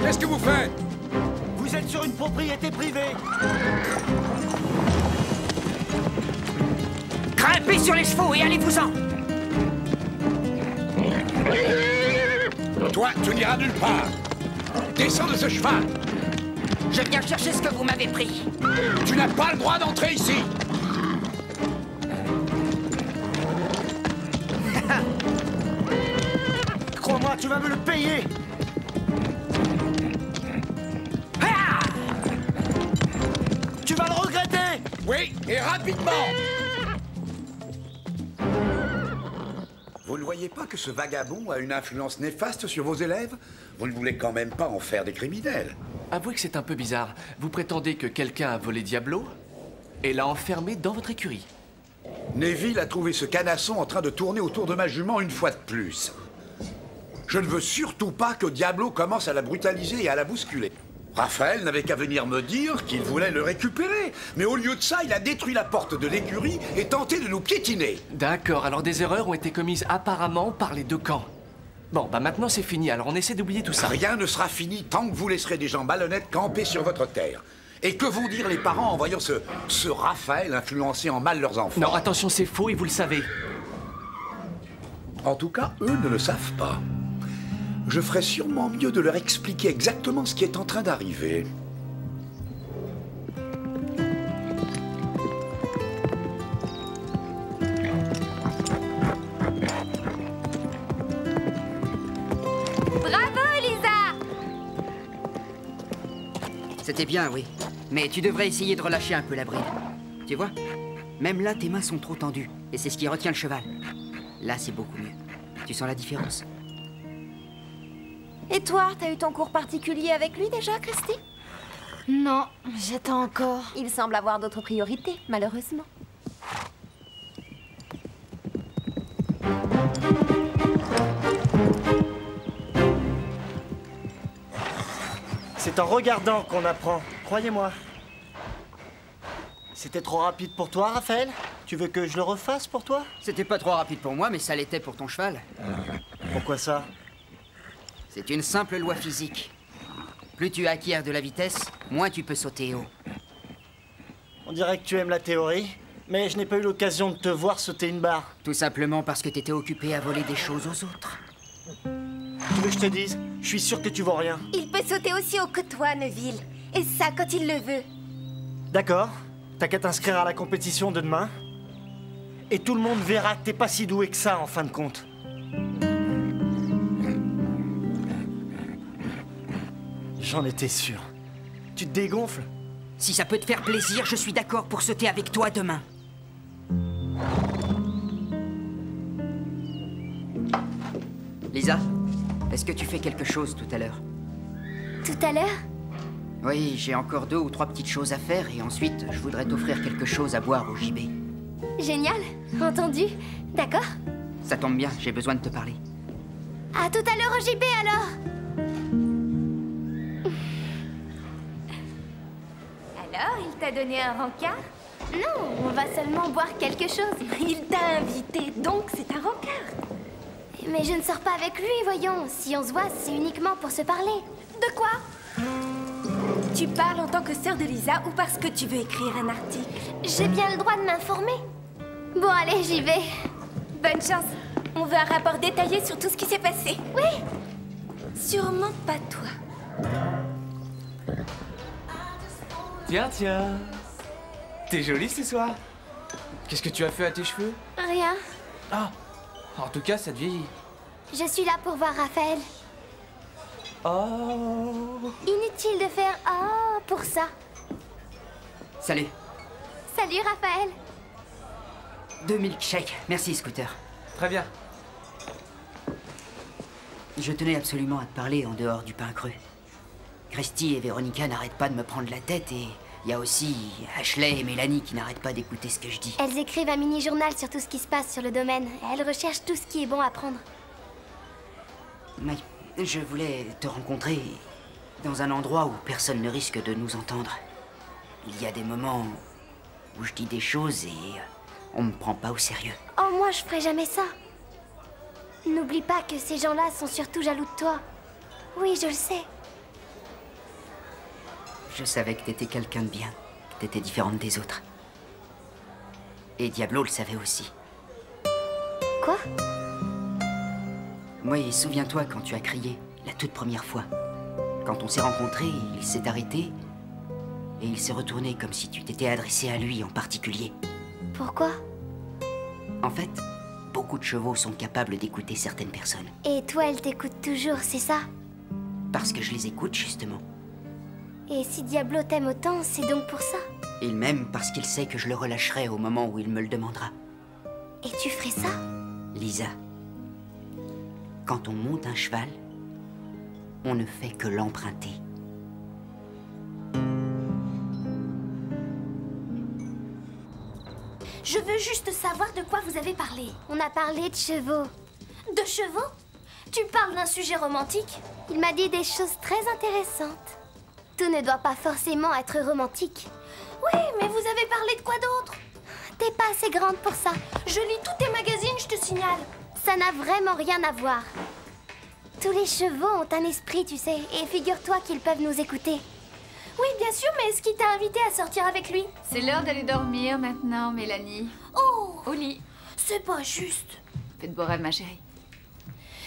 Qu'est-ce que vous faites? Vous êtes sur une propriété privée. Grimpez sur les chevaux et allez-vous-en! Toi, tu n'iras nulle part. Descends de ce cheval. Je viens chercher ce que vous m'avez pris. Tu n'as pas le droit d'entrer ici. Crois-moi, tu vas me le payer. Tu vas le regretter. Oui, et rapidement. Vous ne voyez pas que ce vagabond a une influence néfaste sur vos élèves? Vous ne voulez quand même pas en faire des criminels. Avouez que c'est un peu bizarre. Vous prétendez que quelqu'un a volé Diablo et l'a enfermé dans votre écurie. Neville a trouvé ce canasson en train de tourner autour de ma jument une fois de plus. Je ne veux surtout pas que Diablo commence à la brutaliser et à la bousculer. Raphaël n'avait qu'à venir me dire qu'il voulait le récupérer. Mais au lieu de ça, il a détruit la porte de l'écurie et tenté de nous piétiner. D'accord, alors des erreurs ont été commises apparemment par les deux camps. Bon, bah maintenant c'est fini, alors on essaie d'oublier tout ça. Rien ne sera fini tant que vous laisserez des gens malhonnêtes camper sur votre terre. Et que vont dire les parents en voyant ce Raphaël influencer en mal leurs enfants? Non, attention, c'est faux et vous le savez. En tout cas, eux ne le savent pas. Je ferais sûrement mieux de leur expliquer exactement ce qui est en train d'arriver. Bravo, Elisa! C'était bien, oui. Mais tu devrais essayer de relâcher un peu la bride. Tu vois? Même là, tes mains sont trop tendues. Et c'est ce qui retient le cheval. Là, c'est beaucoup mieux. Tu sens la différence? Et toi, t'as eu ton cours particulier avec lui déjà, Christy? Non, j'attends encore. Il semble avoir d'autres priorités, malheureusement. C'est en regardant qu'on apprend, croyez-moi. C'était trop rapide pour toi, Raphaël? Tu veux que je le refasse pour toi? C'était pas trop rapide pour moi, mais ça l'était pour ton cheval. Pourquoi ça? C'est une simple loi physique. Plus tu acquiers de la vitesse, moins tu peux sauter haut. On dirait que tu aimes la théorie, mais je n'ai pas eu l'occasion de te voir sauter une barre. Tout simplement parce que t'étais occupé à voler des choses aux autres. Tu veux que je te dise? Je suis sûr que tu vaux rien. Il peut sauter aussi haut que toi, Neville. Et ça, quand il le veut. D'accord. T'as qu'à t'inscrire à la compétition de demain. Et tout le monde verra que t'es pas si doué que ça, en fin de compte. J'en étais sûr. Tu te dégonfles? Si ça peut te faire plaisir, je suis d'accord pour sauter avec toi demain. Lisa, est-ce que tu fais quelque chose tout à l'heure? Tout à l'heure? Oui, j'ai encore 2 ou 3 petites choses à faire et ensuite, je voudrais t'offrir quelque chose à boire au JB. Génial. Entendu. D'accord. Ça tombe bien, j'ai besoin de te parler. À tout à l'heure au JB, alors. Alors, il t'a donné un rencard? Non, on va seulement boire quelque chose. Il t'a invité, donc c'est un rencard. Mais je ne sors pas avec lui, voyons. Si on se voit, c'est uniquement pour se parler. De quoi? Tu parles en tant que sœur de Lisa ou parce que tu veux écrire un article? J'ai bien le droit de m'informer. Bon, allez, j'y vais. Bonne chance. On veut un rapport détaillé sur tout ce qui s'est passé. Oui. Sûrement pas toi. Tiens, tiens. T'es jolie ce soir. Qu'est-ce que tu as fait à tes cheveux? Rien. Ah, en tout cas, ça te vieillit. Je suis là pour voir Raphaël. Oh. Inutile de faire « oh » pour ça. Salut. Salut, Raphaël. 2 milkshakes. Merci, Scooter. Très bien. Je tenais absolument à te parler en dehors du pain cru. Christy et Véronica n'arrêtent pas de me prendre la tête et il y a aussi Ashley et Mélanie qui n'arrêtent pas d'écouter ce que je dis. Elles écrivent un mini-journal sur tout ce qui se passe sur le domaine. Elles recherchent tout ce qui est bon à prendre. Mais je voulais te rencontrer dans un endroit où personne ne risque de nous entendre. Il y a des moments où je dis des choses et on me prend pas au sérieux. Oh, moi, je ferai jamais ça. N'oublie pas que ces gens-là sont surtout jaloux de toi. Oui, je le sais. Je savais que t'étais quelqu'un de bien, que t'étais différente des autres. Et Diablo le savait aussi. Quoi? Oui, souviens-toi quand tu as crié, la toute première fois. Quand on s'est rencontrés, il s'est arrêté et il s'est retourné comme si tu t'étais adressé à lui en particulier. Pourquoi? En fait, beaucoup de chevaux sont capables d'écouter certaines personnes. Et toi, elle t'écoute toujours, c'est ça? Parce que je les écoute, justement. Et si Diablo t'aime autant, c'est donc pour ça? Il m'aime parce qu'il sait que je le relâcherai au moment où il me le demandera. Et tu ferais ça? Lisa, quand on monte un cheval, on ne fait que l'emprunter. Je veux juste savoir de quoi vous avez parlé. On a parlé de chevaux. De chevaux? Tu parles d'un sujet romantique? Il m'a dit des choses très intéressantes. Tout ne doit pas forcément être romantique. Oui, mais vous avez parlé de quoi d'autre? T'es pas assez grande pour ça. Je lis tous tes magazines, je te signale. Ça n'a vraiment rien à voir. Tous les chevaux ont un esprit, tu sais, et figure-toi qu'ils peuvent nous écouter. Oui, bien sûr, mais est-ce qu'il t'a invité à sortir avec lui? C'est l'heure d'aller dormir maintenant, Mélanie. Oh! Au lit. C'est pas juste. Fais de beaux rêves, ma chérie.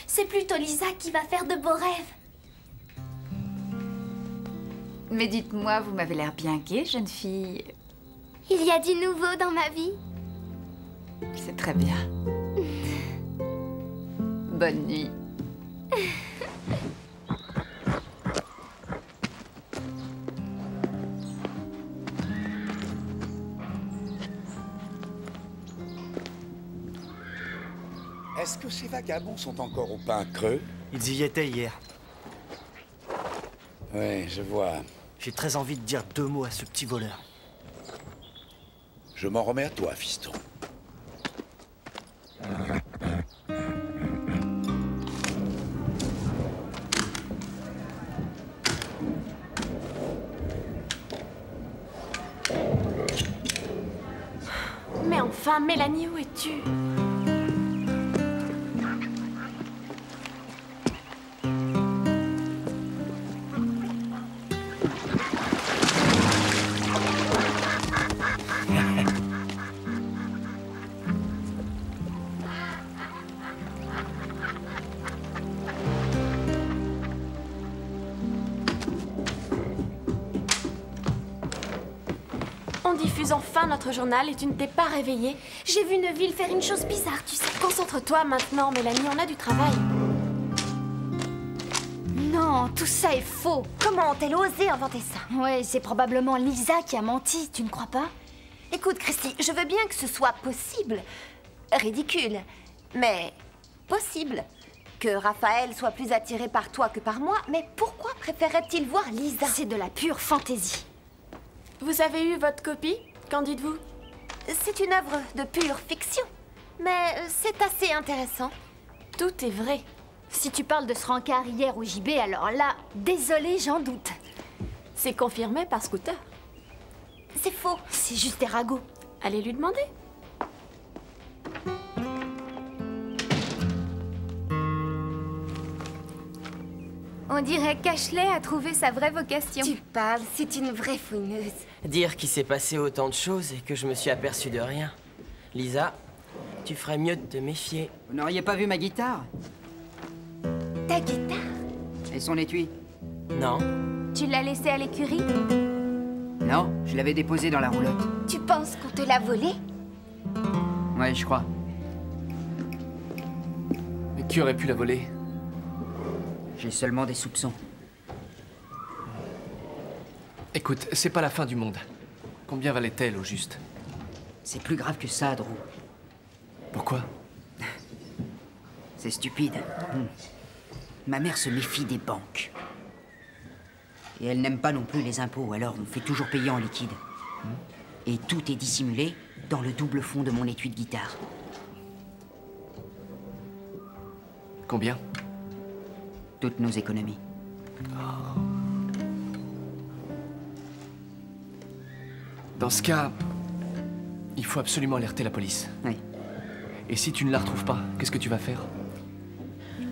C'est plutôt Lisa qui va faire de beaux rêves. Mais dites-moi, vous m'avez l'air bien gaie, jeune fille. Il y a du nouveau dans ma vie. C'est très bien. Bonne nuit. Est-ce que ces vagabonds sont encore au pain creux? Ils y étaient hier. Oui, je vois. J'ai très envie de dire 2 mots à ce petit voleur. Je m'en remets à toi, fiston. Mais enfin, Mélanie, où es-tu? On diffuse enfin notre journal et tu ne t'es pas réveillée. J'ai vu Neville faire une chose bizarre, tu sais. Concentre-toi maintenant, Mélanie, on a du travail. Non, tout ça est faux. Comment ont-elles osé inventer ça? Ouais, c'est probablement Lisa qui a menti, tu ne crois pas? Écoute, Christy, je veux bien que ce soit possible. Ridicule, mais possible. Que Raphaël soit plus attiré par toi que par moi, mais pourquoi préférerait-il voir Lisa? C'est de la pure fantaisie. Vous avez eu votre copie? Qu'en dites-vous? C'est une œuvre de pure fiction, mais c'est assez intéressant. Tout est vrai. Si tu parles de ce rencard hier au JB, alors là, désolé, j'en doute. C'est confirmé par Scooter. C'est faux. C'est juste des ragots. Allez lui demander. On dirait qu'Ashley a trouvé sa vraie vocation. Tu parles, c'est une vraie fouineuse. Dire qu'il s'est passé autant de choses et que je me suis aperçu de rien. Lisa, tu ferais mieux de te méfier. Vous n'auriez pas vu ma guitare? Ta guitare? Et son étui? Non. Tu l'as laissée à l'écurie? Non, je l'avais déposée dans la roulotte. Tu penses qu'on te l'a volée? Ouais, je crois. Mais qui aurait pu la voler? J'ai seulement des soupçons. Écoute, c'est pas la fin du monde. Combien valait-elle au juste? C'est plus grave que ça, Drew. Pourquoi? C'est stupide. Ma mère se méfie des banques. Et elle n'aime pas non plus les impôts, alors on fait toujours payer en liquide. Et tout est dissimulé dans le double fond de mon étui de guitare. Combien? Toutes nos économies. Dans ce cas, il faut absolument alerter la police. Oui, Et si tu ne la retrouves pas, qu'est-ce que tu vas faire?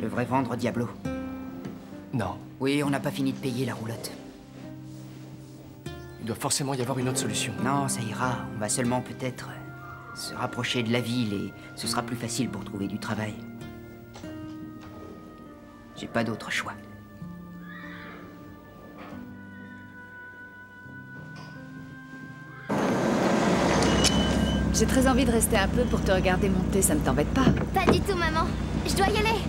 je devrais vendre Diablo. Non. Oui, on n'a pas fini de payer la roulotte. Il doit forcément y avoir une autre solution. Non, ça ira. On va seulement peut-être se rapprocher de la ville et ce sera plus facile pour trouver du travail. J'ai pas d'autre choix. J'ai très envie de rester un peu pour te regarder monter, ça ne t'embête pas? Pas du tout, maman. Je dois y aller.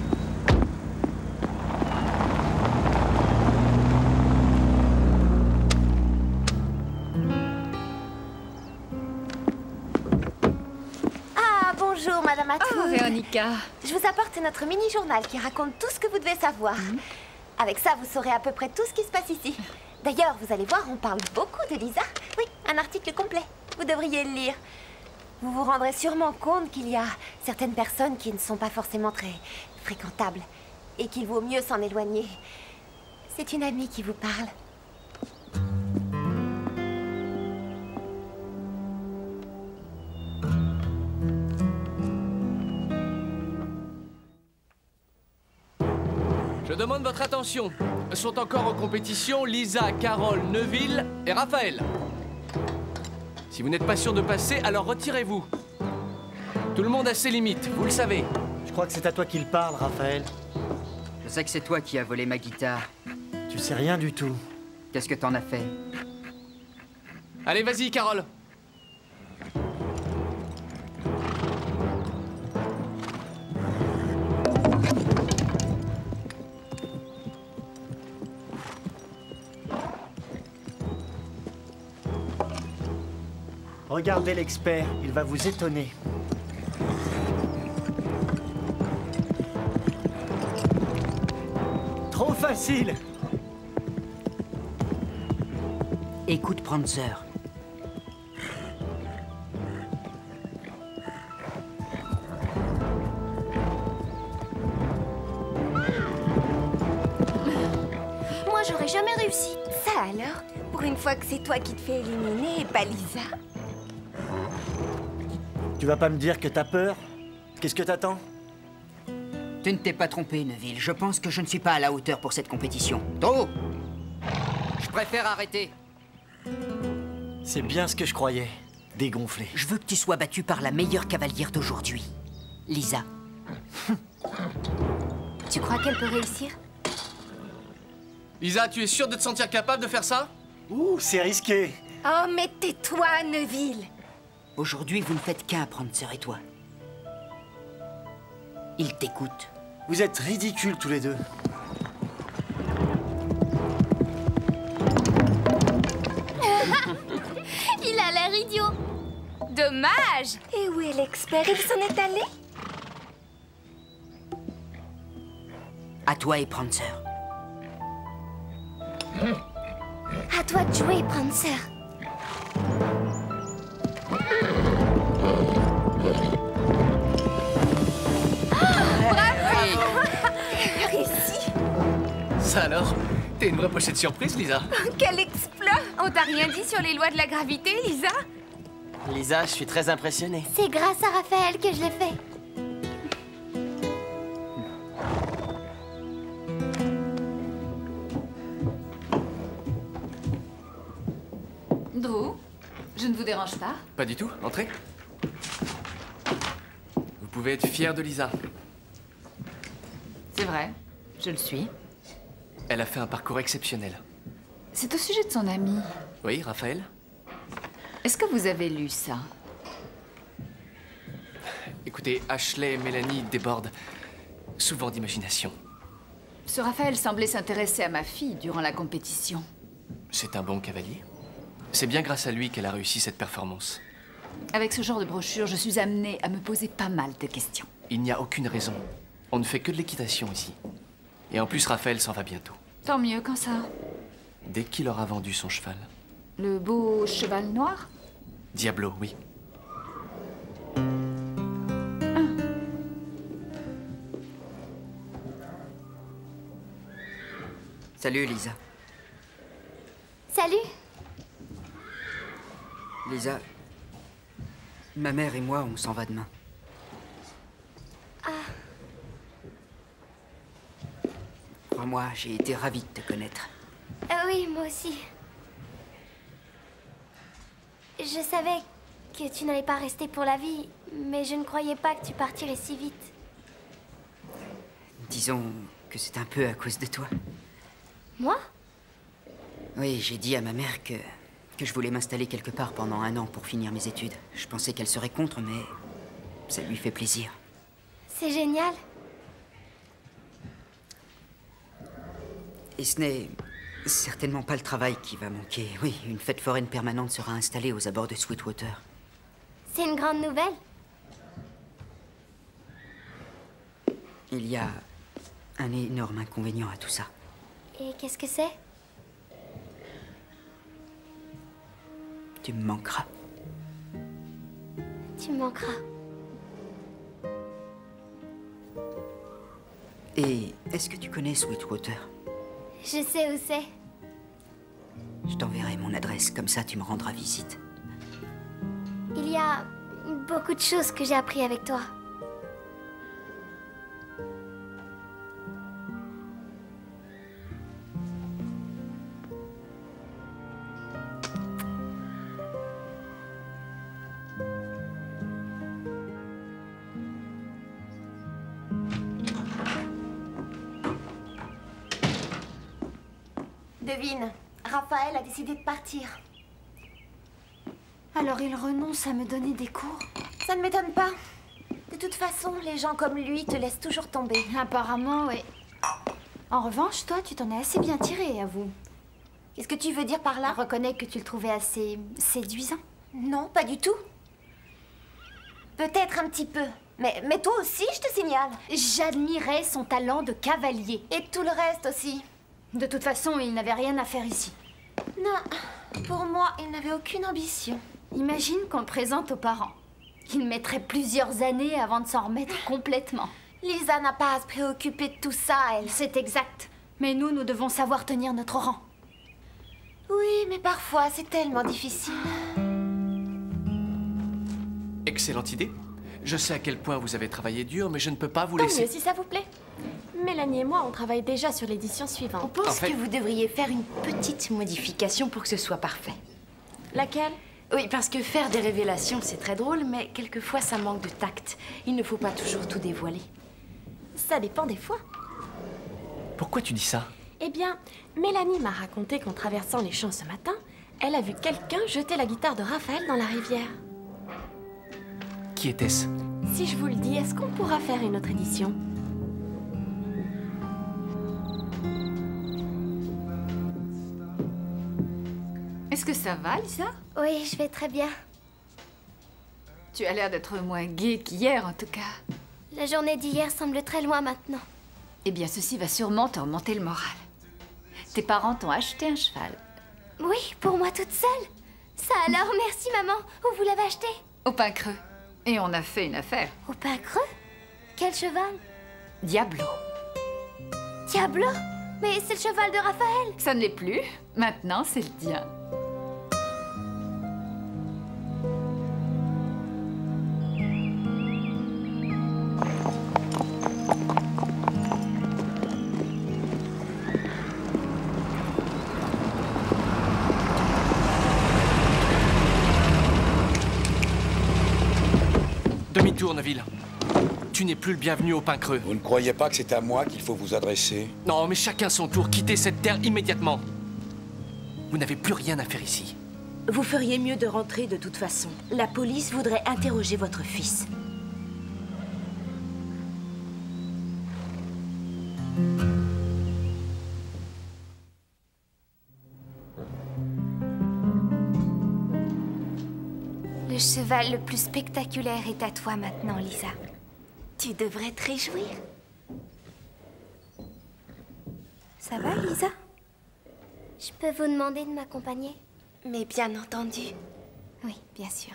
Ah, bonjour, Madame Atou. Oh, Véronica. Je vous apporte notre mini-journal qui raconte tout ce que vous devez savoir. Avec ça, vous saurez à peu près tout ce qui se passe ici. D'ailleurs, vous allez voir, on parle beaucoup de Lisa. Oui, un article complet. Vous devriez le lire. Vous vous rendrez sûrement compte qu'il y a certaines personnes qui ne sont pas forcément très fréquentables et qu'il vaut mieux s'en éloigner. C'est une amie qui vous parle. Je demande votre attention. Sont encore en compétition Lisa, Carole, Neville et Raphaël. Si vous n'êtes pas sûr de passer, alors retirez-vous. Tout le monde a ses limites, vous le savez. Je crois que c'est à toi qu'il parle, Raphaël. Je sais que c'est toi qui as volé ma guitare. Tu sais rien du tout. Qu'est-ce que t'en as fait? Allez, vas-y, Carole. Regardez l'expert, il va vous étonner. Trop facile! Écoute, Prancer. Moi, j'aurais jamais réussi. Ça alors? Pour une fois que c'est toi qui te fais éliminer et pas Lisa. Tu vas pas me dire que t'as peur? Qu'est-ce que t'attends? Tu ne t'es pas trompé, Neville. Je pense que je ne suis pas à la hauteur pour cette compétition. Trop! Je préfère arrêter. C'est bien ce que je croyais. Dégonflé. Je veux que tu sois battu par la meilleure cavalière d'aujourd'hui. Lisa. Tu crois qu'elle peut réussir? Lisa, tu es sûre de te sentir capable de faire ça? Ouh, c'est risqué. Oh, mais tais-toi, Neville. Aujourd'hui, vous ne faites qu'un, Prancer et toi. Il t'écoute. Vous êtes ridicules tous les deux. Il a l'air idiot. Dommage. Et où est l'expert? Il s'en est allé? À toi et Prancer. À toi de jouer, Prancer. Réussi. Ça alors? T'es une vraie pochette surprise, Lisa. Quel exploit! On t'a rien dit sur les lois de la gravité, Lisa? Lisa, je suis très impressionné. C'est grâce à Raphaël que je l'ai fait. Drew, je ne vous dérange pas? Pas du tout, entrez. Vous pouvez être fier de Lisa. C'est vrai, je le suis. Elle a fait un parcours exceptionnel. C'est au sujet de son ami. Oui, Raphaël? Est-ce que vous avez lu ça? Écoutez, Ashley et Mélanie débordent souvent d'imagination. Ce Raphaël semblait s'intéresser à ma fille durant la compétition. C'est un bon cavalier. C'est bien grâce à lui qu'elle a réussi cette performance. Avec ce genre de brochure, je suis amenée à me poser pas mal de questions. Il n'y a aucune raison. On ne fait que de l'équitation ici. Et en plus, Raphaël s'en va bientôt. Tant mieux, quand ça? Dès qu'il aura vendu son cheval. Le beau cheval noir? Diablo, oui. Salut, Lisa. Salut. Lisa, ma mère et moi, on s'en va demain. Ah. Crois-moi, j'ai été ravie de te connaître. Oui, moi aussi. Je savais que tu n'allais pas rester pour la vie, mais je ne croyais pas que tu partirais si vite. Disons que c'est un peu à cause de toi. Moi? Oui, j'ai dit à ma mère que je voulais m'installer quelque part pendant 1 an pour finir mes études. Je pensais qu'elle serait contre, mais ça lui fait plaisir. C'est génial. Et ce n'est certainement pas le travail qui va manquer. Oui, une fête foraine permanente sera installée aux abords de Sweetwater. C'est une grande nouvelle. Il y a un énorme inconvénient à tout ça. Et qu'est-ce que c'est? Tu me manqueras. Tu me manqueras. Et est-ce que tu connais Sweetwater? Je sais où c'est. Je t'enverrai mon adresse, comme ça tu me rendras visite. Il y a beaucoup de choses que j'ai appris avec toi. Devine, Raphaël a décidé de partir. Alors il renonce à me donner des cours? Ça ne m'étonne pas. De toute façon, les gens comme lui te laissent toujours tomber. Apparemment, oui. En revanche, toi, tu t'en es assez bien tiré, avoue. Qu'est-ce que tu veux dire par là? Reconnais que tu le trouvais assez séduisant. Non, pas du tout. Peut-être un petit peu. Mais toi aussi, je te signale. J'admirais son talent de cavalier. Et tout le reste aussi. De toute façon, il n'avait rien à faire ici. Non, pour moi, il n'avait aucune ambition. Imagine qu'on le présente aux parents. Il mettrait plusieurs années avant de s'en remettre complètement. Lisa n'a pas à se préoccuper de tout ça, elle. C'est exact. Mais nous devons savoir tenir notre rang. Oui, mais parfois, c'est tellement difficile. Excellente idée. Je sais à quel point vous avez travaillé dur, mais je ne peux pas vous Tant laisser... mieux, si ça vous plaît. Mélanie et moi, on travaille déjà sur l'édition suivante. On pense En fait- que vous devriez faire une petite modification pour que ce soit parfait. Laquelle? Oui, parce que faire des révélations, c'est très drôle, mais quelquefois, ça manque de tact. Il ne faut pas toujours tout dévoiler. Ça dépend des fois. Pourquoi tu dis ça? Eh bien, Mélanie m'a raconté qu'en traversant les champs ce matin, elle a vu quelqu'un jeter la guitare de Raphaël dans la rivière. Qui était-ce? Si je vous le dis, est-ce qu'on pourra faire une autre édition? Est-ce que ça va, Lisa? Oui, je vais très bien. Tu as l'air d'être moins gaie qu'hier, en tout cas. La journée d'hier semble très loin maintenant. Eh bien, ceci va sûrement te remonter le moral. Tes parents t'ont acheté un cheval. Oui, pour moi toute seule. Ça alors, merci maman. Où vous l'avez acheté? Au pain creux. Et on a fait une affaire. Au pain creux? Quel cheval? Diablo. Diablo? Mais c'est le cheval de Raphaël. Ça ne l'est plus. Maintenant, c'est le tien. Demi-tour, Neville. Tu n'es plus le bienvenu au pain creux. Vous ne croyez pas que c'est à moi qu'il faut vous adresser? Non, mais chacun son tour. Quittez cette terre immédiatement. Vous n'avez plus rien à faire ici. Vous feriez mieux de rentrer de toute façon. La police voudrait interroger votre fils. Le cheval le plus spectaculaire est à toi maintenant, Lisa. Tu devrais te réjouir. Ça va, Lisa? Je peux vous demander de m'accompagner? Mais bien entendu. Oui, bien sûr.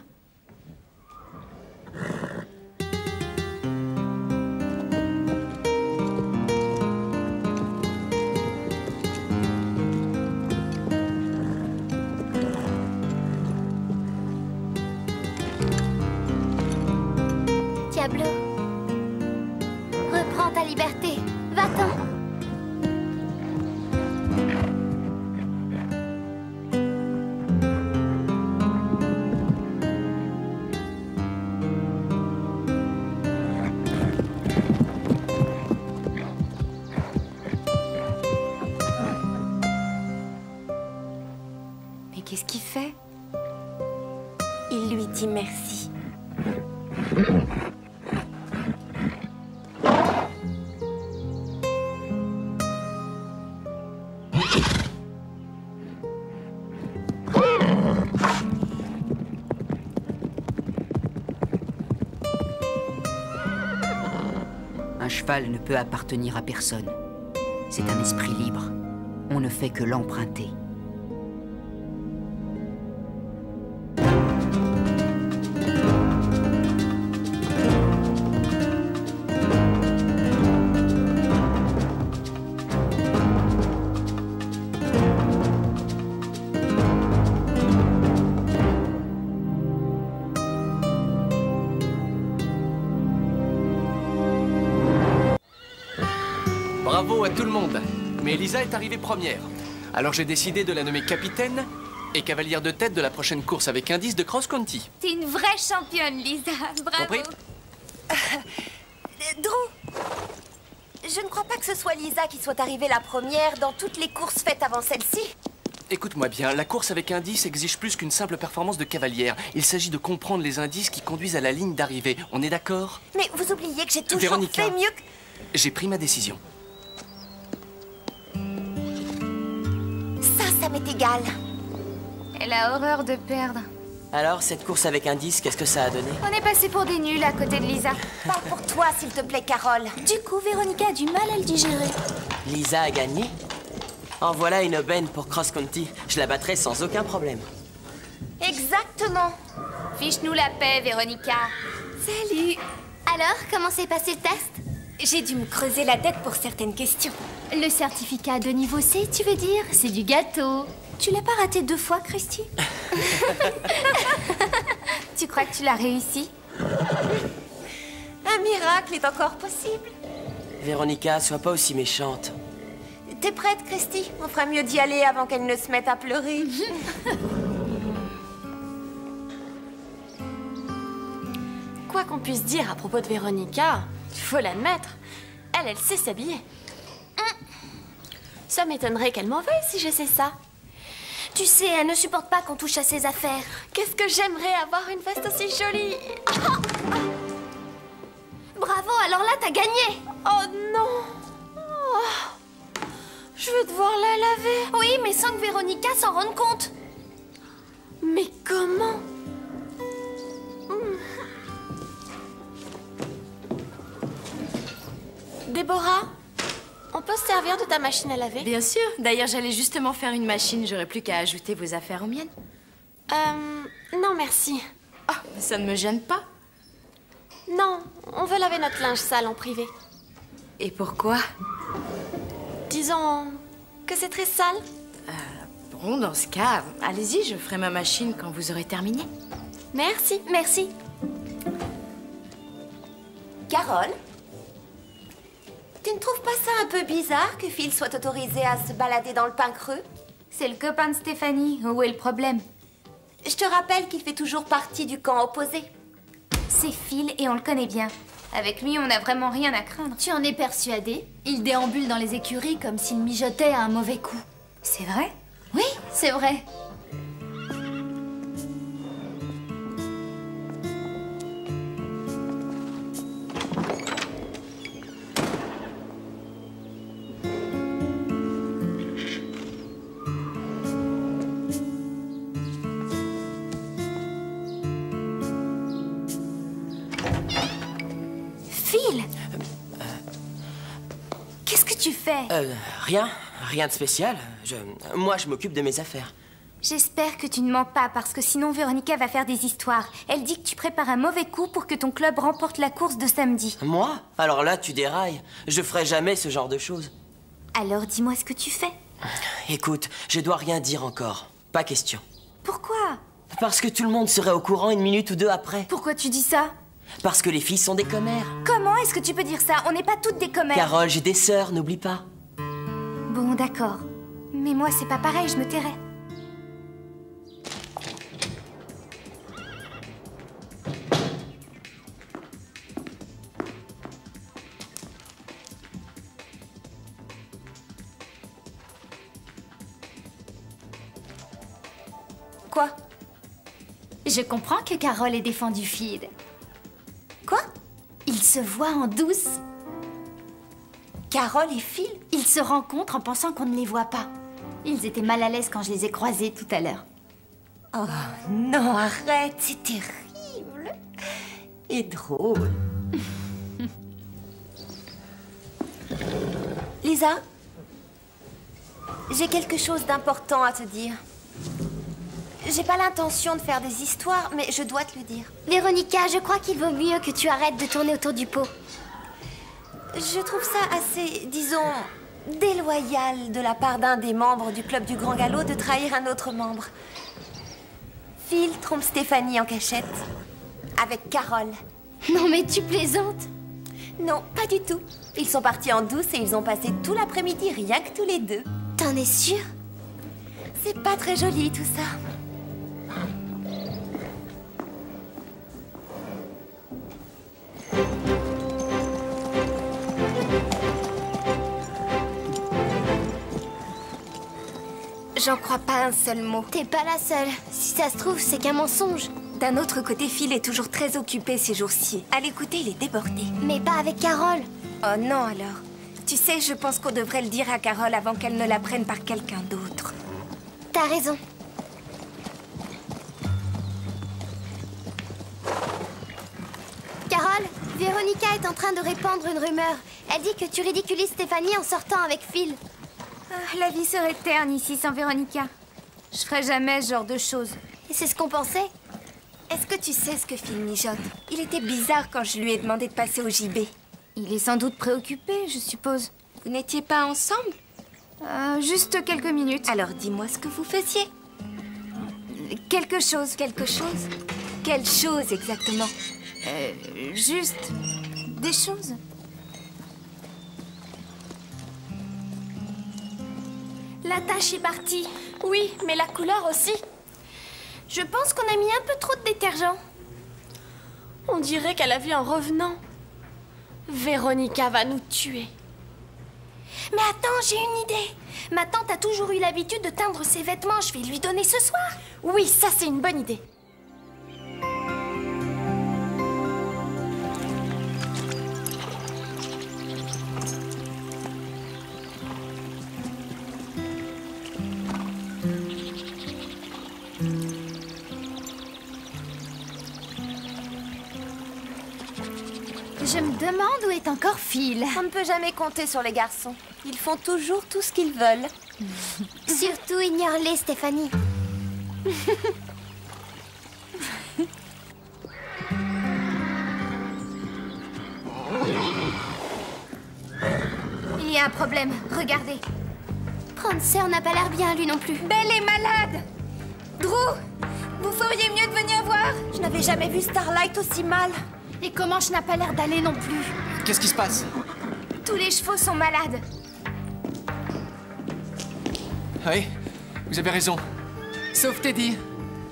Diablo, reprends ta liberté. Va-t'en. Qu'est-ce qu'il fait? Il lui dit merci. Un cheval ne peut appartenir à personne. C'est un esprit libre. On ne fait que l'emprunter. Bravo à tout le monde. Mais Lisa est arrivée première. Alors j'ai décidé de la nommer capitaine et cavalière de tête de la prochaine course avec indice de cross-country. T'es une vraie championne, Lisa. Bravo. Compris? Drew, je ne crois pas que ce soit Lisa qui soit arrivée la première dans toutes les courses faites avant celle-ci. Écoute-moi bien, la course avec indice exige plus qu'une simple performance de cavalière. Il s'agit de comprendre les indices qui conduisent à la ligne d'arrivée. On est d'accord? Mais vous oubliez que j'ai toujours Véronica, fait mieux que... j'ai pris ma décision. Ça m'est égal. Elle a horreur de perdre. Alors, cette course avec indice, qu'est-ce que ça a donné? On est passé pour des nuls à côté de Lisa. Parle pour toi, s'il te plaît, Carole. Du coup, Véronica a du mal à le digérer. Lisa a gagné? En voilà une aubaine pour cross-country. Je la battrai sans aucun problème. Exactement. Fiche-nous la paix, Véronica. Salut. Alors, comment s'est passé le test? J'ai dû me creuser la tête pour certaines questions. Le certificat de niveau C, tu veux dire? C'est du gâteau. Tu l'as pas raté 2 fois, Christy? Tu crois que tu l'as réussi? Un miracle est encore possible. Véronica, sois pas aussi méchante. T'es prête, Christy? On fera mieux d'y aller avant qu'elle ne se mette à pleurer. Quoi qu'on puisse dire à propos de Véronica, il faut l'admettre, elle sait s'habiller. Ça m'étonnerait qu'elle m'en veuille si je sais ça. Tu sais, elle ne supporte pas qu'on touche à ses affaires. Qu'est-ce que j'aimerais avoir une veste aussi jolie. Bravo, alors là, t'as gagné. Oh non. Oh. Je vais devoir la laver. Oui, mais sans que Véronica s'en rende compte. Mais comment? Déborah, on peut se servir de ta machine à laver? Bien sûr. D'ailleurs, j'allais justement faire une machine. J'aurais plus qu'à ajouter vos affaires aux miennes. Non, merci. Oh, ça ne me gêne pas. Non, on veut laver notre linge sale en privé. Et pourquoi? Disons que c'est très sale. Bon, dans ce cas, allez-y, je ferai ma machine quand vous aurez terminé. Merci. Merci. Carole, tu ne trouves pas ça un peu bizarre que Phil soit autorisé à se balader dans le pain creux? C'est le copain de Stéphanie. Où est le problème? Je te rappelle qu'il fait toujours partie du camp opposé. C'est Phil et on le connaît bien. Avec lui, on n'a vraiment rien à craindre. Tu en es persuadée? Il déambule dans les écuries comme s'il mijotait à un mauvais coup. C'est vrai? Oui, c'est vrai. Phil! Qu'est-ce que tu fais? Rien de spécial. Moi, je m'occupe de mes affaires. J'espère que tu ne mens pas, parce que sinon Véronica va faire des histoires. Elle dit que tu prépares un mauvais coup pour que ton club remporte la course de samedi. Moi? Alors là, tu dérailles. Je ferai jamais ce genre de choses. Alors dis-moi ce que tu fais. Écoute, je dois rien dire encore. Pas question. Pourquoi? Parce que tout le monde serait au courant 1 minute ou 2 après. Pourquoi tu dis ça? Parce que les filles sont des commères. Comment est-ce que tu peux dire ça? On n'est pas toutes des commères. Carole, j'ai des sœurs, n'oublie pas. Bon, d'accord. Mais moi, c'est pas pareil, je me tairai. Quoi? Je comprends que Carole ait défendu Phil. Quoi? Ils se voient en douce. Carole et Phil? Ils se rencontrent en pensant qu'on ne les voit pas. Ils étaient mal à l'aise quand je les ai croisés tout à l'heure. Oh non, arrête, c'est terrible. Et drôle. Lisa, j'ai quelque chose d'important à te dire. J'ai pas l'intention de faire des histoires, mais je dois te le dire. Véronica, je crois qu'il vaut mieux que tu arrêtes de tourner autour du pot. Je trouve ça assez, disons, déloyal de la part d'un des membres du club du Grand Galop de trahir un autre membre. Phil trompe Stéphanie en cachette. Avec Carole. Non mais tu plaisantes? Non, pas du tout. Ils sont partis en douce et ils ont passé tout l'après-midi rien que tous les deux. T'en es sûre? C'est pas très joli tout ça. J'en crois pas un seul mot. T'es pas la seule. Si ça se trouve, c'est qu'un mensonge. D'un autre côté, Phil est toujours très occupé ces jours-ci. À l'écouter, il est débordé. Mais pas avec Carole. Oh non alors. Tu sais, je pense qu'on devrait le dire à Carole avant qu'elle ne la prenne par quelqu'un d'autre. T'as raison. Carole, Véronica est en train de répandre une rumeur. Elle dit que tu ridiculises Stéphanie en sortant avec Phil. La vie serait terne ici sans Véronica. Je ferais jamais ce genre de choses. Et c'est ce qu'on pensait. Est-ce que tu sais ce que Phil mijote? Il était bizarre quand je lui ai demandé de passer au JB. Il est sans doute préoccupé, je suppose. Vous n'étiez pas ensemble? Juste quelques minutes. Alors dis-moi ce que vous faisiez. Quelque chose. Quelque chose? Quelle chose exactement? Juste des choses. La tâche est partie. Oui, mais la couleur aussi. Je pense qu'on a mis un peu trop de détergent. On dirait qu'elle a vu un revenant. Véronica va nous tuer. Mais attends, j'ai une idée. Ma tante a toujours eu l'habitude de teindre ses vêtements. Je vais lui donner ce soir. Oui, ça c'est une bonne idée. Je me demande où est encore Phil. On ne peut jamais compter sur les garçons. Ils font toujours tout ce qu'ils veulent. Surtout ignore-les, Stéphanie. Il y a un problème, regardez. Prancer n'a pas l'air bien, lui non plus. Belle est malade. Drew, vous feriez mieux de venir voir. Je n'avais jamais vu Starlight aussi mal. Et Comanche n'a pas l'air d'aller non plus. Qu'est-ce qui se passe? Tous les chevaux sont malades. Oui, vous avez raison. Sauf Teddy.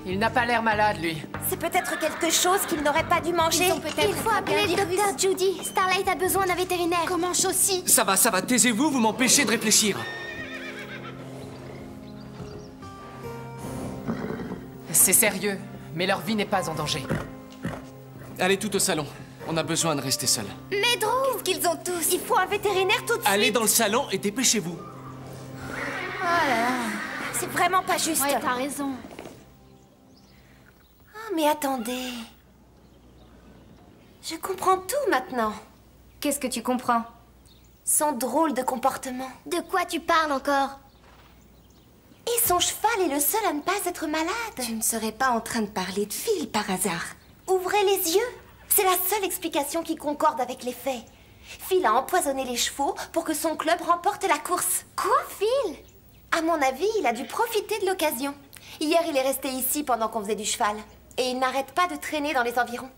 Il n'a pas l'air malade, lui. C'est peut-être quelque chose qu'il n'aurait pas dû manger. Il faut appeler le docteur Judy. Starlight a besoin d'un vétérinaire. Comanche aussi. Ça va, taisez-vous, vous m'empêchez de réfléchir. C'est sérieux, mais leur vie n'est pas en danger. Allez tout au salon. On a besoin de rester seuls. Mais Drew, qu'est-ce qu'ils ont tous? Il faut un vétérinaire tout de suite. Allez dans le salon et dépêchez-vous. Oh là là, c'est vraiment pas juste. Ouais, t'as raison. Oh, mais attendez. Je comprends tout maintenant. Qu'est-ce que tu comprends? Son drôle de comportement. De quoi tu parles encore? Et son cheval est le seul à ne pas être malade. Tu ne serais pas en train de parler de Phil par hasard? Ouvrez les yeux. C'est la seule explication qui concorde avec les faits. Phil a empoisonné les chevaux pour que son club remporte la course. Quoi, Phil? À mon avis, il a dû profiter de l'occasion. Hier, il est resté ici pendant qu'on faisait du cheval. Et il n'arrête pas de traîner dans les environs.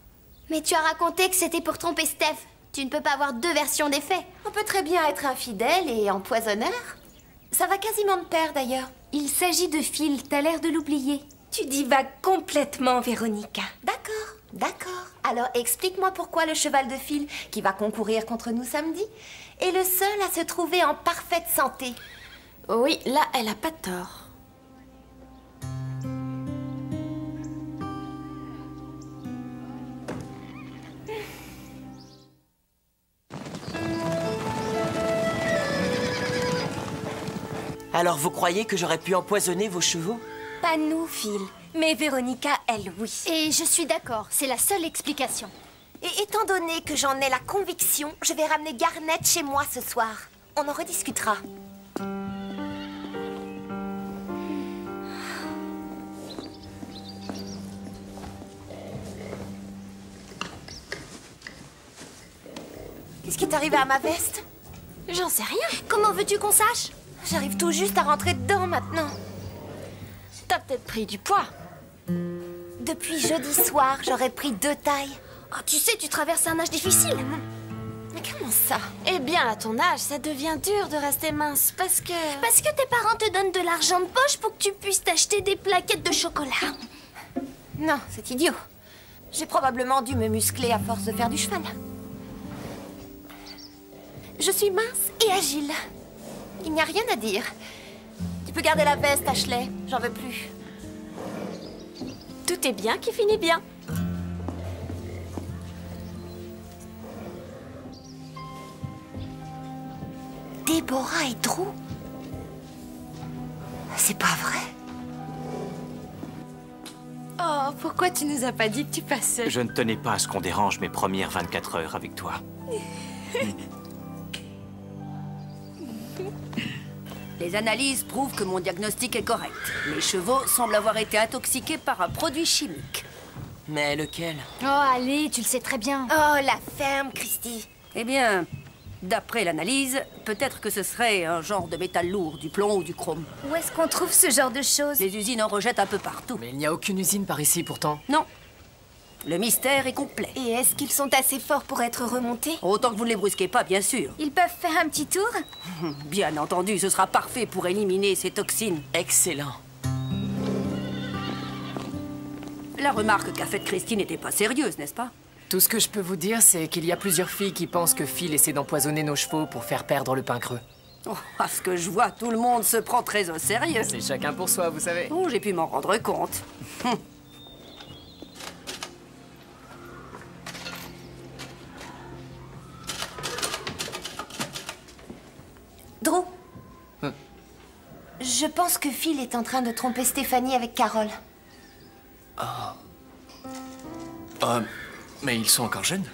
Mais tu as raconté que c'était pour tromper Steph. Tu ne peux pas avoir deux versions des faits. On peut très bien être infidèle et empoisonneur. Ça va quasiment de pair, d'ailleurs. Il s'agit de Phil, t'as l'air de l'oublier. Tu divagues complètement, Véronica. D'accord, d'accord. Alors explique-moi pourquoi le cheval de Phil, qui va concourir contre nous samedi, est le seul à se trouver en parfaite santé. Oui, là, elle a pas tort. Alors vous croyez que j'aurais pu empoisonner vos chevaux? Pas nous, Phil. Mais Véronica, elle, oui. Et je suis d'accord, c'est la seule explication. Et étant donné que j'en ai la conviction, je vais ramener Garnet chez moi ce soir. On en rediscutera. Qu'est-ce qui est arrivé à ma veste? J'en sais rien. Comment veux-tu qu'on sache? J'arrive tout juste à rentrer dedans maintenant. T'as peut-être pris du poids. Depuis jeudi soir, j'aurais pris 2 tailles. Oh, tu sais, tu traverses un âge difficile. Mais comment ça? Eh bien, à ton âge, ça devient dur de rester mince parce que... Parce que tes parents te donnent de l'argent de poche pour que tu puisses t'acheter des plaquettes de chocolat. Non, c'est idiot. J'ai probablement dû me muscler à force de faire du cheval. Je suis mince et agile. Il n'y a rien à dire. Tu peux garder la veste, Ashley. J'en veux plus. Tout est bien qui finit bien. Déborah et Drew? C'est pas vrai? Oh, pourquoi tu nous as pas dit que tu passais? Je ne tenais pas à ce qu'on dérange mes premières 24 heures avec toi. Les analyses prouvent que mon diagnostic est correct. Les chevaux semblent avoir été intoxiqués par un produit chimique. Mais lequel? Oh, allez, tu le sais très bien. Oh, la ferme, Christy. Eh bien, d'après l'analyse, peut-être que ce serait un genre de métal lourd, du plomb ou du chrome. Où est-ce qu'on trouve ce genre de choses? Les usines en rejettent un peu partout. Mais il n'y a aucune usine par ici pourtant. Non. Le mystère est complet. Et est-ce qu'ils sont assez forts pour être remontés? Autant que vous ne les brusquez pas, bien sûr. Ils peuvent faire un petit tour? Bien entendu, ce sera parfait pour éliminer ces toxines. Excellent. La remarque qu'a faite Christine n'était pas sérieuse, n'est-ce pas? Tout ce que je peux vous dire, c'est qu'il y a plusieurs filles qui pensent que Phil essaie d'empoisonner nos chevaux pour faire perdre le pain creux. Oh, à ce que je vois, tout le monde se prend très au sérieux. C'est chacun pour soi, vous savez. Oh, j'ai pu m'en rendre compte. Drew, je pense que Phil est en train de tromper Stéphanie avec Carole. Mais ils sont encore jeunes.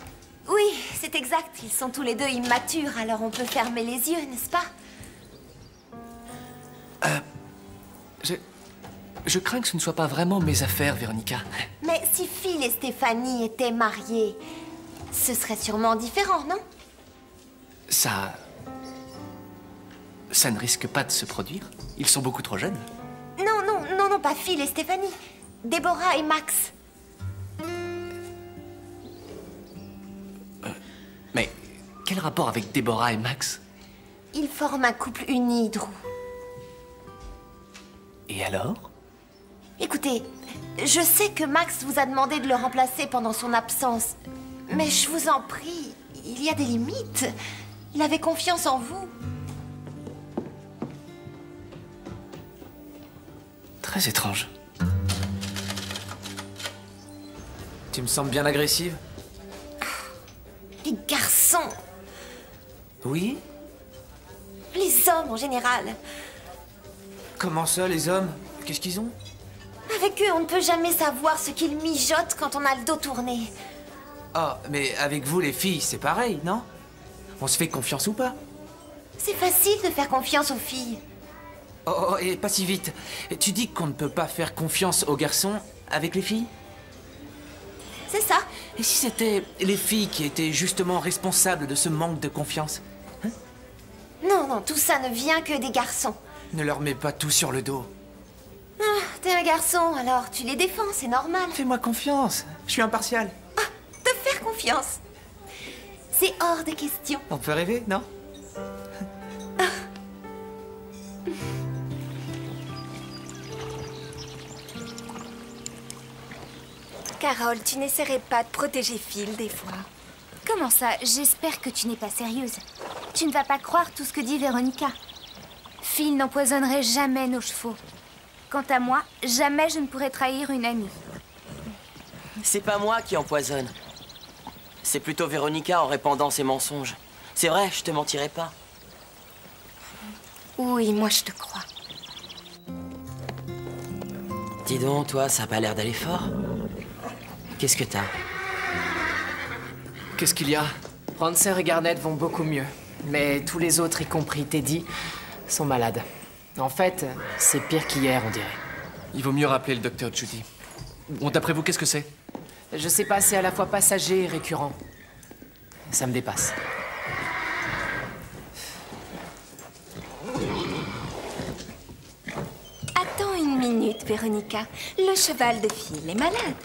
Oui, c'est exact. Ils sont tous les deux immatures, alors on peut fermer les yeux, n'est-ce pas? Je crains que ce ne soit pas vraiment mes affaires, Véronica. Mais si Phil et Stéphanie étaient mariés, ce serait sûrement différent, non? Ça ne risque pas de se produire. Ils sont beaucoup trop jeunes. Non, pas Phil et Stéphanie. Déborah et Max. Mais quel rapport avec Déborah et Max? Ils forment un couple uni, Drew. Et alors? Écoutez, je sais que Max vous a demandé de le remplacer pendant son absence. Mais je vous en prie, il y a des limites. Il avait confiance en vous. Très étrange. Tu me sembles bien agressive? Les garçons, Oui? les hommes en général. Comment ça, les hommes? Qu'est-ce qu'ils ont? Avec eux, on ne peut jamais savoir ce qu'ils mijotent quand on a le dos tourné. Ah, mais avec vous, les filles, c'est pareil, non? On se fait confiance ou pas? C'est facile de faire confiance aux filles. Oh, et pas si vite. Tu dis qu'on ne peut pas faire confiance aux garçons avec les filles? C'est ça. Et si c'était les filles qui étaient justement responsables de ce manque de confiance? Non, tout ça ne vient que des garçons. Ne leur mets pas tout sur le dos. Ah, t'es un garçon, alors tu les défends, c'est normal. Fais-moi confiance. Je suis impartial. Te faire confiance. C'est hors de question. On peut rêver, non? Carole, tu n'essaierais pas de protéger Phil des fois? Comment ça? J'espère que tu n'es pas sérieuse. Tu ne vas pas croire tout ce que dit Véronica. Phil n'empoisonnerait jamais nos chevaux. Quant à moi, jamais je ne pourrais trahir une amie. C'est pas moi qui empoisonne. C'est plutôt Véronica en répandant ses mensonges. C'est vrai, je te mentirai pas. Oui, moi je te crois. Dis donc, toi, ça a pas l'air d'aller fort. Qu'est-ce que t'as? Qu'est-ce qu'il y a? Prancer et Garnet vont beaucoup mieux. Mais tous les autres, y compris Teddy, sont malades. En fait, c'est pire qu'hier, on dirait. Il vaut mieux rappeler le docteur Judy. Bon, d'après vous, qu'est-ce que c'est? Je sais pas, c'est à la fois passager et récurrent. Ça me dépasse. Attends une minute, Véronica. Le cheval de Phil est malade.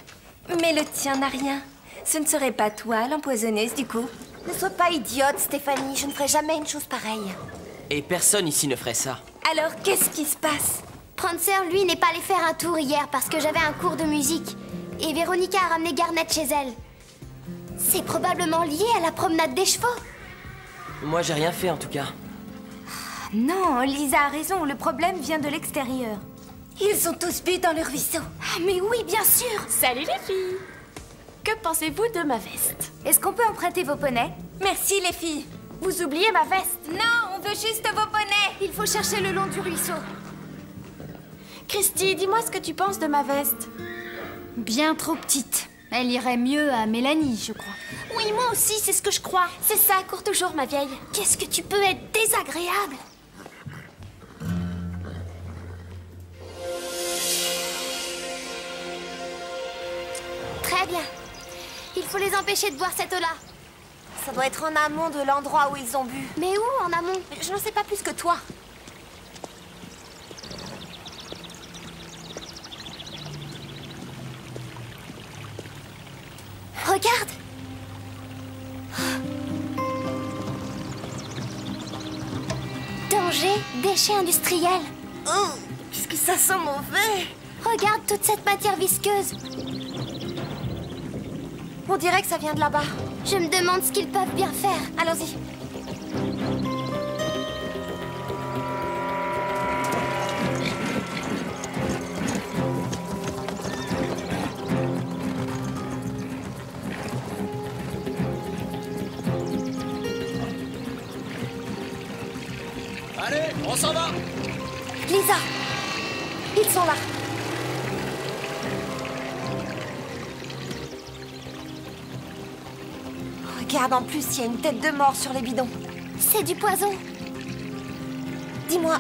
Mais le tien n'a rien. Ce ne serait pas toi, l'empoisonneuse, du coup. Ne sois pas idiote, Stéphanie. Je ne ferai jamais une chose pareille. Et personne ici ne ferait ça. Alors, qu'est-ce qui se passe? Prancer, lui, n'est pas allé faire un tour hier parce que j'avais un cours de musique. Et Véronica a ramené Garnet chez elle. C'est probablement lié à la promenade des chevaux. Moi, j'ai rien fait, en tout cas. Non, Lisa a raison, le problème vient de l'extérieur. Ils ont tous bu dans le ruisseau. Ah, mais oui, bien sûr. Salut les filles. Que pensez-vous de ma veste? Est-ce qu'on peut emprunter vos poneys? Merci, les filles. Vous oubliez ma veste? Non, on veut juste vos poneys. Il faut chercher le long du ruisseau. Christy, dis-moi ce que tu penses de ma veste. Bien trop petite. Elle irait mieux à Mélanie, je crois. Oui, moi aussi, c'est ce que je crois. C'est ça, cours toujours, ma vieille. Qu'est-ce que tu peux être désagréable? Très bien. Il faut les empêcher de boire cette eau-là. Ça doit être en amont de l'endroit où ils ont bu. Mais où en amont? Je n'en sais pas plus que toi. Regarde! Danger, déchets industriels. Oh, qu'est-ce que ça sent mauvais! Regarde toute cette matière visqueuse. On dirait que ça vient de là-bas. Je me demande ce qu'ils peuvent bien faire. Allons-y. Allez, on s'en va! Lisa! Ils sont là. Regarde, en plus, il y a une tête de mort sur les bidons. C'est du poison. Dis-moi,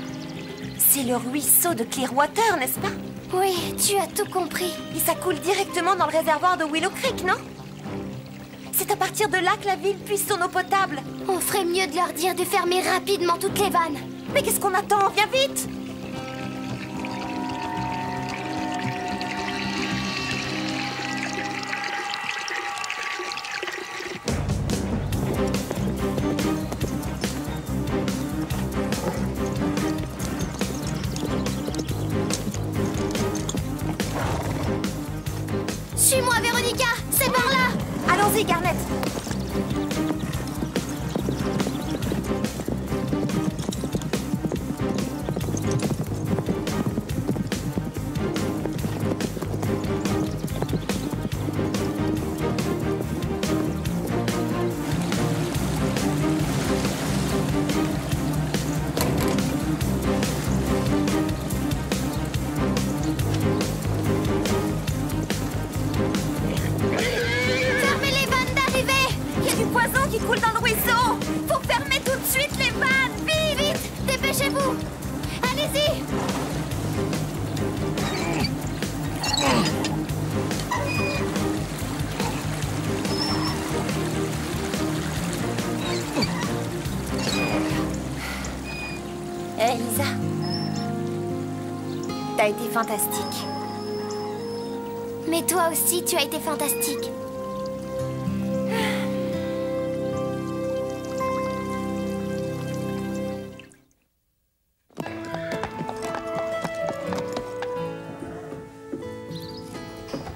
c'est le ruisseau de Clearwater, n'est-ce pas? Oui, tu as tout compris. Et ça coule directement dans le réservoir de Willow Creek, non? C'est à partir de là que la ville puise son eau potable. On ferait mieux de leur dire de fermer rapidement toutes les vannes. Mais qu'est-ce qu'on attend? Viens vite! Suis-moi, Véronica! C'est par là! Allons-y, Garnet! Qui coule dans le ruisseau! Faut fermer tout de suite les vannes! Vite! Vite! Dépêchez-vous! Allez-y! Hé, Lisa. T'as été fantastique. Mais toi aussi, tu as été fantastique.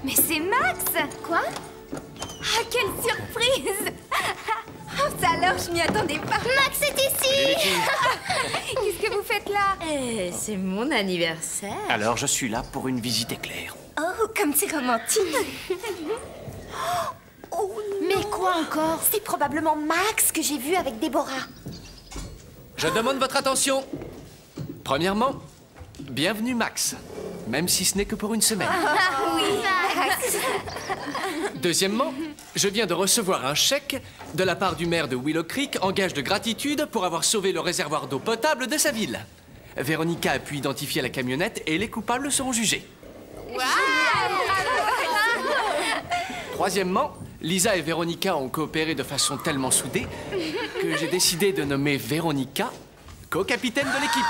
Mais c'est Max! Quoi? Ah, quelle surprise! Oh, ça alors, je m'y attendais pas. Max est ici! Qu'est-ce que vous faites là? C'est mon anniversaire. Alors, je suis là pour une visite éclair. Oh, comme c'est romantique! Oh, non. Mais quoi encore? C'est probablement Max que j'ai vu avec Déborah. Je demande votre attention. Premièrement, bienvenue Max. même si ce n'est que pour une semaine. Oui. Deuxièmement, je viens de recevoir un chèque de la part du maire de Willow Creek en gage de gratitude pour avoir sauvé le réservoir d'eau potable de sa ville. Véronica a pu identifier la camionnette et les coupables seront jugés. Troisièmement, Lisa et Véronica ont coopéré de façon tellement soudée que j'ai décidé de nommer Véronica co-capitaine de l'équipe.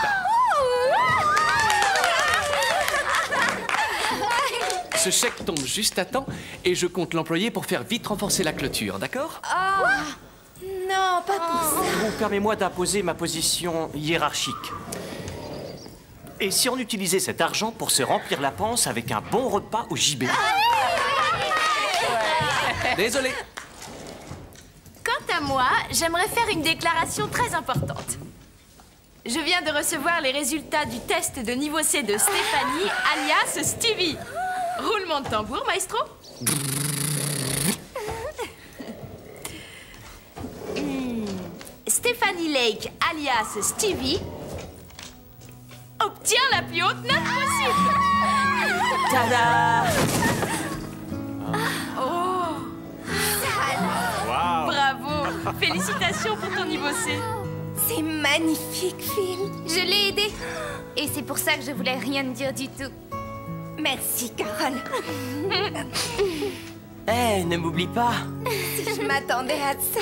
Ce chèque tombe juste à temps et je compte l'employer pour faire vite renforcer la clôture, d'accord? Non, pas pour ça. Permets-moi d'imposer ma position hiérarchique. Et si on utilisait cet argent pour se remplir la panse avec un bon repas au JB? Désolé. Quant à moi, j'aimerais faire une déclaration très importante. Je viens de recevoir les résultats du test de niveau C de Stéphanie, alias Stevie. Roulement de tambour, maestro. Stéphanie Lake, alias Stevie, obtient la plus haute note possible. Tada! Oh! Bravo! Félicitations pour ton niveau C. C'est magnifique, Phil. Je l'ai aidé. Et c'est pour ça que je voulais rien te dire du tout. Merci, Carole. Eh, ne m'oublie pas. Si je m'attendais à ça.